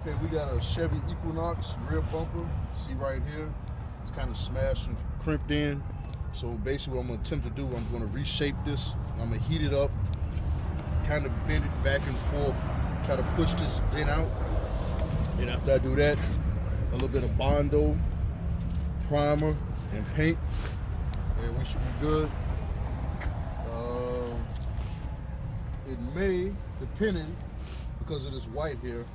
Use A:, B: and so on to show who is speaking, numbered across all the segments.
A: Okay, we got a Chevy Equinox rear bumper. See right here, it's kind of smashed and crimped in. So basically what I'm gonna attempt to do, I'm gonna reshape this. I'm gonna heat it up, kind of bend it back and forth, try to push this vent out. And after I do that, a little bit of Bondo, primer, and paint, and we should be good. It may, depending, because of this white here,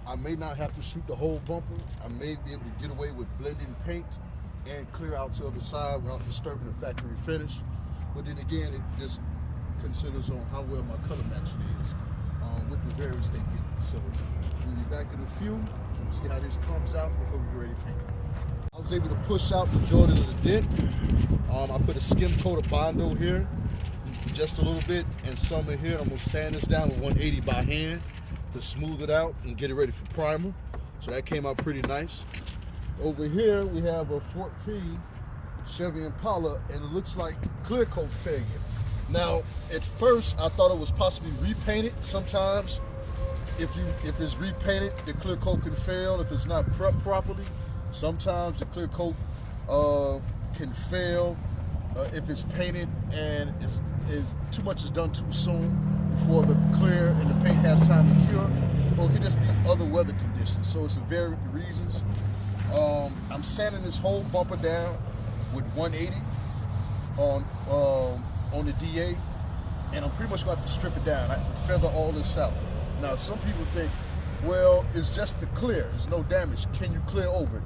A: I may not have to shoot the whole bumper. I may be able to get away with blending paint and clear out to the other side without disturbing the factory finish. But then again, it just considers on how well my color matching is with the variants they give me. So we'll be back in a few and see how this comes out before we get ready to paint. I was able to push out the majority of the dent. I put a skim coat of Bondo here, just a little bit, and some in here. I'm gonna sand this down with 180 by hand to smooth it out and get it ready for primer. So that came out pretty nice. Over here we have a 14 Chevy Impala, and it looks like clear coat failure. Now, at first I thought it was possibly repainted. Sometimes if it's repainted, the clear coat can fail if it's not prepped properly. Sometimes the clear coat can fail if it's painted and too much is done too soon before the clear and the paint has time to cure, or it could just be other weather conditions. So it's a varied reasons. I'm sanding this whole bumper down with 180 on the DA, and I'm pretty much going to have to strip it down. I have to feather all this out. Now, some people think, well, it's just the clear, it's no damage. Can you clear over it?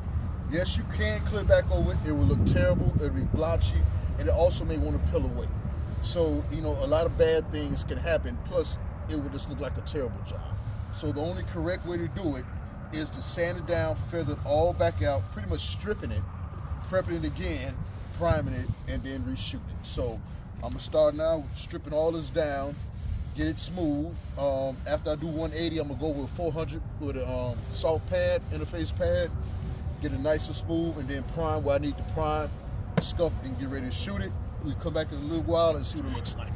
A: Yes, you can clear back over it. It will look terrible, it'll be blotchy, and it also may want to peel away. So, you know, a lot of bad things can happen, plus it would just look like a terrible job. So the only correct way to do it is to sand it down, feather it all back out, pretty much stripping it, prepping it again, priming it, and then reshooting it. So I'm gonna start now stripping all this down, get it smooth. After I do 180, I'm gonna go with 400 with a salt pad, interface pad, get it nice and smooth, and then prime where I need to prime, scuff, and get ready to shoot it. We'll come back in a little while and see what it looks like.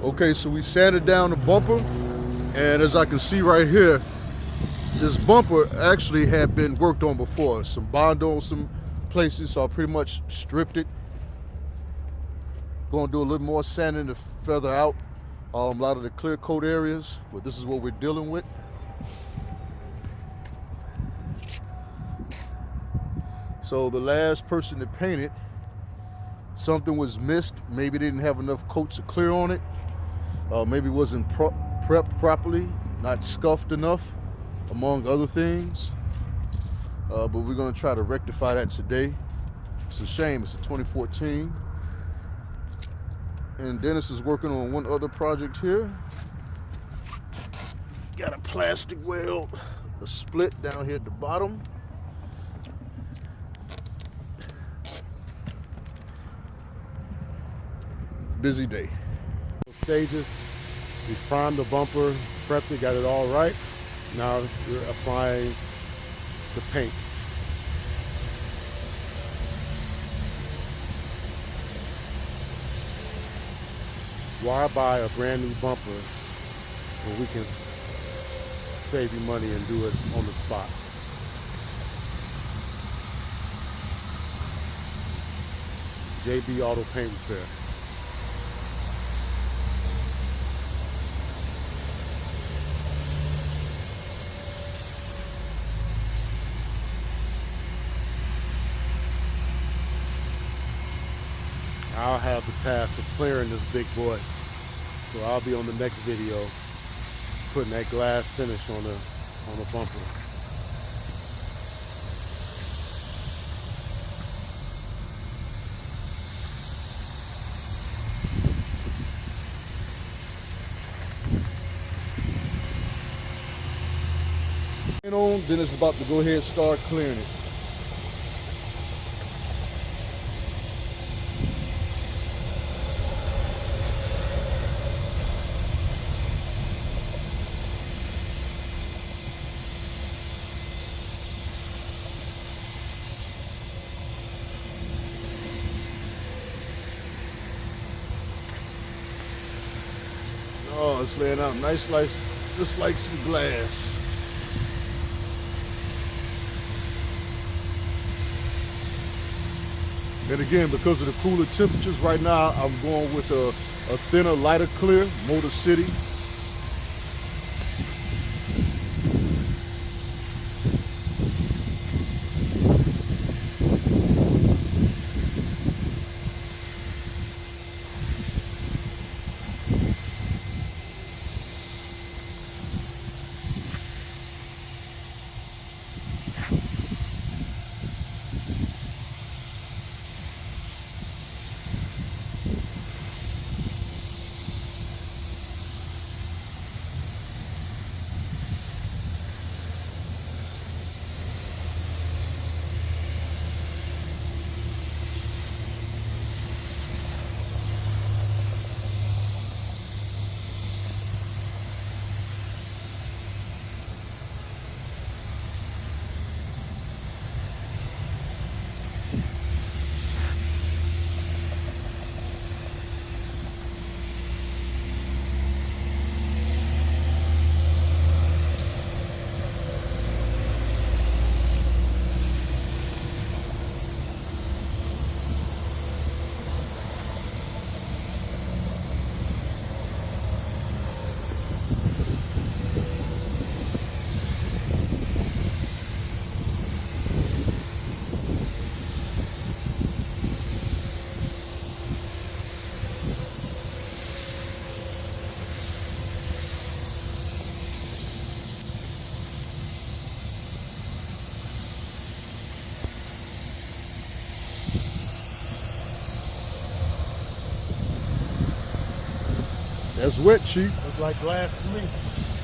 A: Okay, so we sanded down the bumper, and as I can see right here, this bumper actually had been worked on before. Some Bondo in some places, so I pretty much stripped it. Going to do a little more sanding to feather out a lot of the clear coat areas, but this is what we're dealing with. So the last person that painted, something was missed. Maybe they didn't have enough coats of clear on it. Maybe it wasn't prepped properly, not scuffed enough, among other things. But we're gonna try to rectify that today. It's a shame, it's a 2014. And Dennis is working on one other project here. Got a plastic weld, a split down here at the bottom. Busy day.
B: Stages, we primed the bumper, prepped it, got it all right. Now we're applying the paint. Why buy a brand new bumper when we can save you money and do it on the spot? JB Auto Paint Repair. I'll have the task of clearing this big boy. So I'll be on the next video putting that glass finish on the bumper.
A: Then it's about to go ahead and start clearing it. Oh, it's laying out nice, just like some glass. And again, because of the cooler temperatures right now, I'm going with a thinner, lighter clear, Motor City. That's wet, Chief.
B: Looks like glass to me.